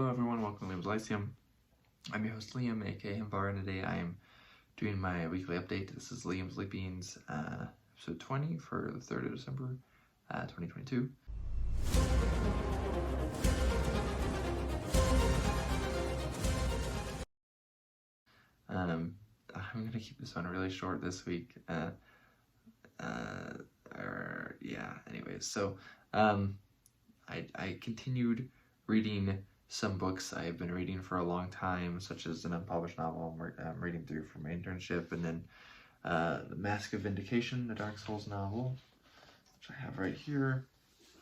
Hello everyone, welcome to Liam's Lyceum. I'm your host Liam, aka Himbar, and today I am doing my weekly update. This is Liam's Leapings, episode 20 for the 3rd of December, 2022. I'm going to keep this one really short this week. Anyways, so I continued reading some books I've been reading for a long time, such as an unpublished novel I'm reading through for my internship, and then The Mask of Vindication, the Dark Souls novel, which I have right here.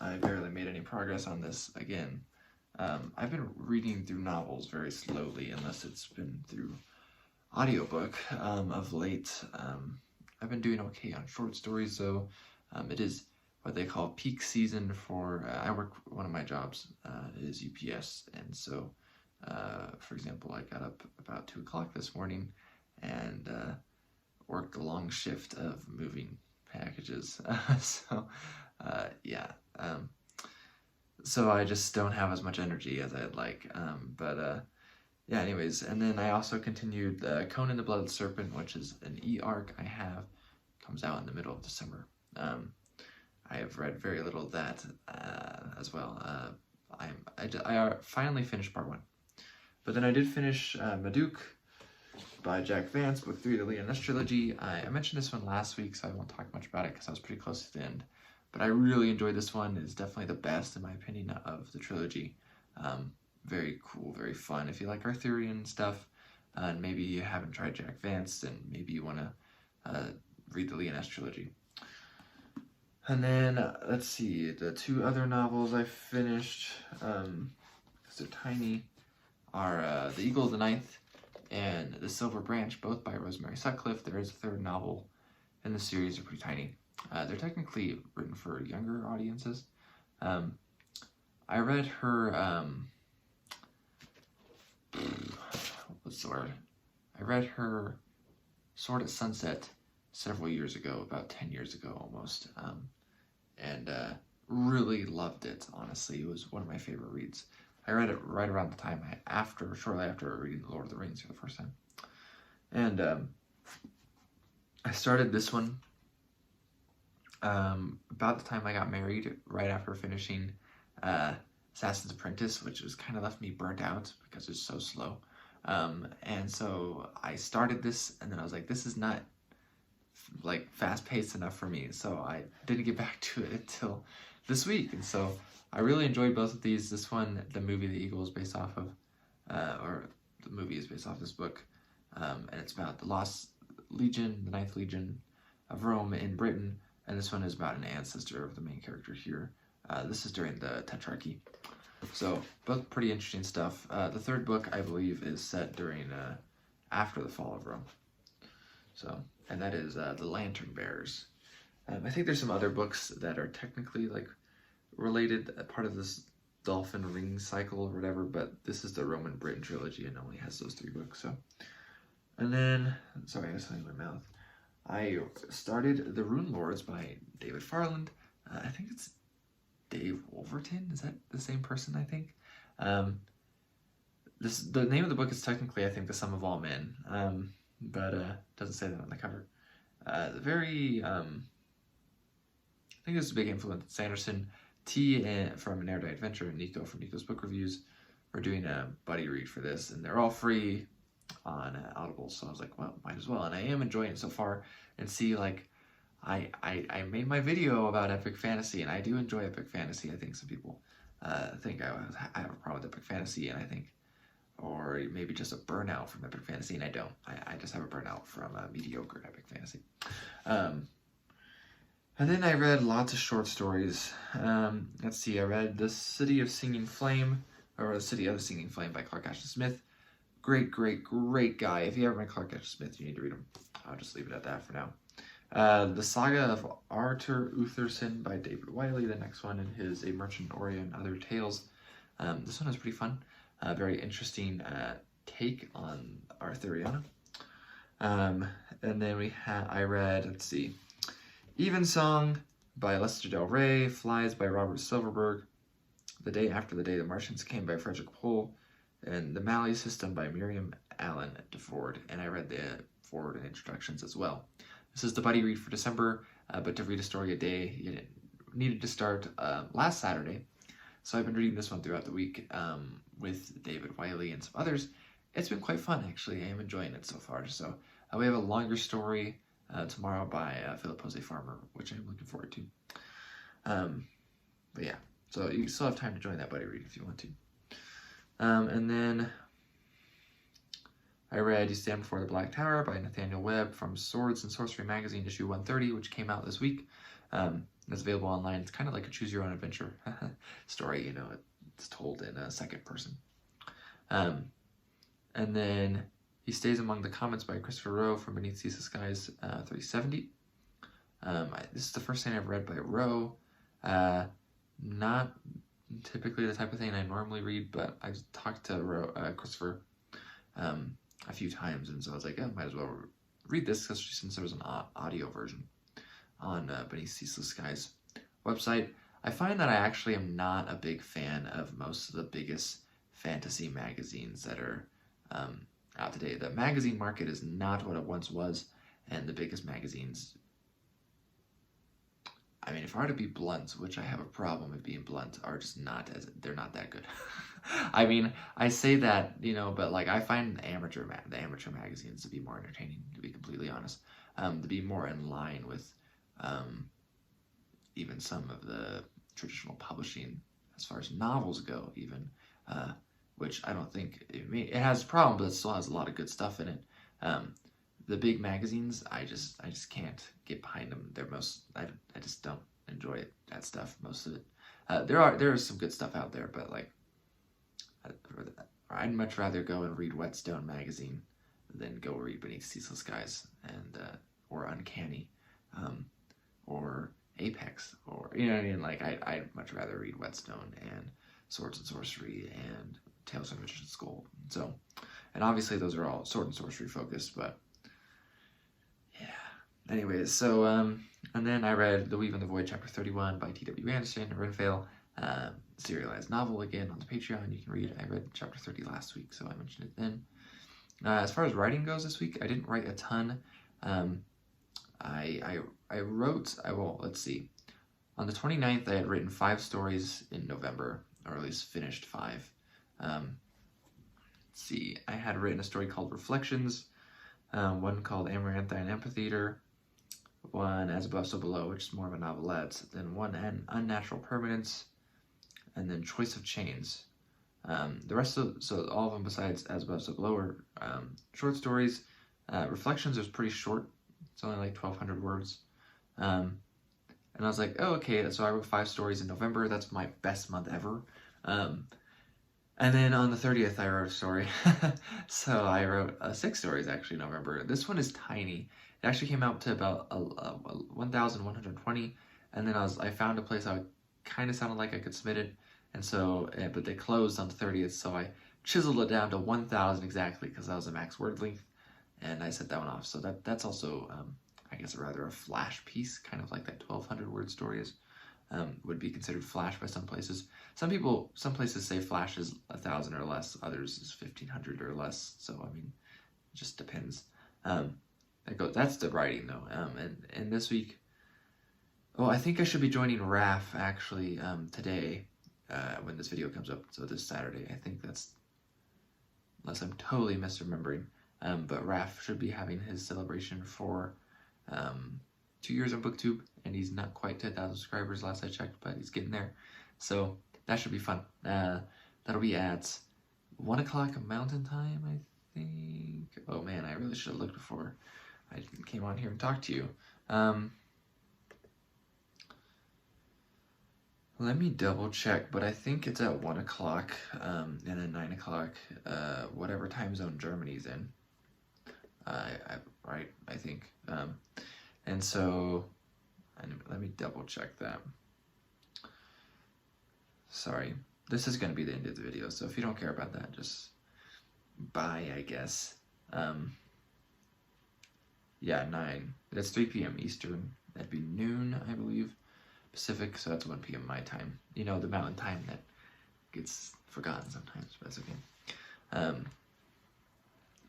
I barely made any progress on this again. I've been reading through novels very slowly, unless it's been through audiobook of late. I've been doing okay on short stories, though. It is what they call peak season for, one of my jobs is UPS, and so, for example, I got up about 2 o'clock this morning and worked a long shift of moving packages, so I just don't have as much energy as I'd like, yeah, anyways, and then I also continued Conan the Blooded Serpent, which is an e-arc I have, comes out in the middle of December. I have read very little of that as well. I finally finished part 1. But then I did finish Madook by Jack Vance, book 3 of the Leah Ness trilogy. I mentioned this one last week, so I won't talk much about it because I was pretty close to the end. But I really enjoyed this one. It's definitely the best, in my opinion, of the trilogy. Very cool, very fun. If you like Arthurian stuff, and maybe you haven't tried Jack Vance, then maybe you want to read the Leah Ness trilogy. And then, let's see, the 2 other novels I finished, because they're tiny, are The Eagle of the Ninth and The Silver Branch, both by Rosemary Sutcliffe. There is a 3rd novel in the series. They're pretty tiny. They're technically written for younger audiences. I read her, what's the word? I read her Sword at Sunset several years ago, about 10 years ago almost, and really loved it, honestly. It was one of my favorite reads. I read it right around the time shortly after reading The Lord of the Rings for the first time. And I started this one about the time I got married, right after finishing Assassin's Apprentice, which was kind of left me burnt out because it's so slow. And so I started this, and then I was like, this is not like fast-paced enough for me, so I didn't get back to it until this week. And so I really enjoyed both of these. This one, the movie The Eagle, is based off of, or the movie is based off this book, and it's about the Lost Legion, the 9th Legion of Rome in Britain, and this one is about an ancestor of the main character here. This is during the Tetrarchy. So both pretty interesting stuff. The 3rd book, I believe, is set during after the fall of Rome. So, and that is The Lantern Bearers. I think there's some other books that are technically like related, part of this Dolphin Ring cycle or whatever, but this is the Roman Britain trilogy and only has those 3 books. So, and then, sorry, I got something in my mouth. I started The Rune Lords by David Farland. I think it's Dave Wolverton. Is that the same person? I think. The name of the book is technically, I think, The Sum of All Men, but doesn't say that on the cover. I think this is a big influence. Sanderson, T from An Erudite Adventure, and Nico from Nico's Book Reviews. We're doing a buddy read for this, and they're all free on Audible, so I was like, well, might as well. And I am enjoying it so far. And see, like, I made my video about epic fantasy, and I do enjoy epic fantasy. I think some people think I have a problem with epic fantasy, and I think, or maybe just a burnout from epic fantasy, and I don't. I just have a burnout from mediocre epic fantasy. And then I read lots of short stories. Let's see, I read The City of Singing Flame, or The City of the Singing Flame by Clark Ashton Smith. Great guy. If you ever read Clark Ashton Smith, you need to read him. I'll just leave it at that for now. The Saga of Arthur Utherson by David Wiley, the next one in his A Merchant Orient and Other Tales. This one is pretty fun. Very interesting take on Arthuriana. And then I read, let's see, Evensong by Lester Del Rey, Flies by Robert Silverberg, The Day After the Day the Martians Came by Frederick Pohl, and The Mallee System by Miriam Allen DeFord, and I read the forward and introductions as well. This is the buddy read for December, but to read a story a day, you needed to start last Saturday. So I've been reading this one throughout the week with David Wiley and some others. It's been quite fun, actually. I am enjoying it so far. So we have a longer story tomorrow by Philip Jose Farmer, which I'm looking forward to. But yeah, so you still have time to join that buddy read if you want to. And then I read You Stand Before the Black Tower by Nathaniel Webb from Swords and Sorcery Magazine, issue 130, which came out this week. It's available online. It's kind of like a choose your own adventure story, you know, it's told in a second person. And then He Stays Among the Comets by Christopher Rowe from Beneath Ceaseless Skies 370. This is the first thing I've read by Rowe. Not typically the type of thing I normally read, but I've talked to Christopher a few times, and so I was like, might as well read this, especially since there was an audio version on Beneath Ceaseless Skies website. I find that I actually am not a big fan of most of the biggest fantasy magazines that are out today. The magazine market is not what it once was, and the biggest magazines, I mean, if I were to be blunt, which I have a problem with being blunt, are just they're not that good. I mean, I say that, you know, but like I find the amateur magazines to be more entertaining, to be completely honest, to be more in line with even some of the traditional publishing as far as novels go, even, which I don't think, it has problems, but it still has a lot of good stuff in it. The big magazines, I just can't get behind them. I just don't enjoy that stuff, most of it. There is some good stuff out there, but like, I'd much rather go and read Whetstone magazine than go read Beneath Ceaseless Skies and or Uncanny, or Apex, or, you know what I mean? Like, I'd much rather read Whetstone and Swords and Sorcery and Tales from Magician's School. So, and obviously those are all sword and sorcery focused, but yeah. Anyways, so and then I read The Weave and the Void, Chapter 31 by T.W. Anderson, Renfail, serialized novel again on the Patreon. You can read. I read Chapter 30 last week, so I mentioned it then. As far as writing goes this week, I didn't write a ton. Let's see. On the 29th, I had written 5 stories in November, or at least finished 5. Let's see. I had written a story called Reflections, one called Amaranthine Amphitheater, one As Above, So Below, which is more of a novelette, then one Unnatural Permanence, and then Choice of Chains. The rest so all of them besides As Above, So Below are short stories. Reflections was pretty short. It's only like 1,200 words. And I was like, oh, okay, so I wrote 5 stories in November. That's my best month ever. And then on the 30th, I wrote a story. So I wrote 6 stories, actually, in November. This one is tiny. It actually came out to about 1,120. And then I found a place I kind of sounded like I could submit it. And so, but they closed on the 30th, so I chiseled it down to 1,000 exactly, because that was the max word length. And I set that one off. So that's also, I guess, rather a flash piece, kind of like that 1,200 word story is. Would be considered flash by some places. Some places say flash is 1,000 or less, others is 1,500 or less. So I mean, it just depends. That's the writing though. And this week, I think I should be joining Raf actually today when this video comes up. So this Saturday, I think that's, unless I'm totally misremembering. But Raf should be having his celebration for 2 years on BookTube, and he's not quite 10,000 subscribers last I checked, but he's getting there. So that should be fun. That'll be at 1 o'clock Mountain Time, I think. Oh man, I really should have looked before I came on here and talked to you. Let me double check, but I think it's at 1 o'clock and then 9 o'clock, whatever time zone Germany's in. Right, I think. And so, let me double check that. Sorry, this is going to be the end of the video, so if you don't care about that, just bye, I guess. Yeah, 9. That's 3 p.m. Eastern. That'd be noon, I believe, Pacific, so that's 1 p.m. my time. You know, the mountain time that gets forgotten sometimes, but that's okay.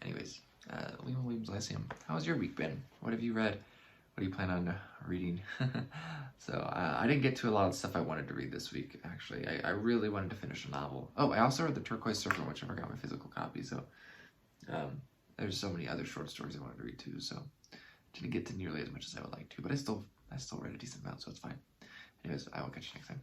Anyways, Lima Williams Lyceum, how's your week been? What have you read? What do you plan on reading? So I didn't get to a lot of stuff I wanted to read this week, actually. I really wanted to finish a novel. Oh, I also read The Turquoise Serpent, which I never got my physical copy, so there's so many other short stories I wanted to read too, so didn't get to nearly as much as I would like to, but I still read a decent amount, so it's fine. Anyways, I will catch you next time.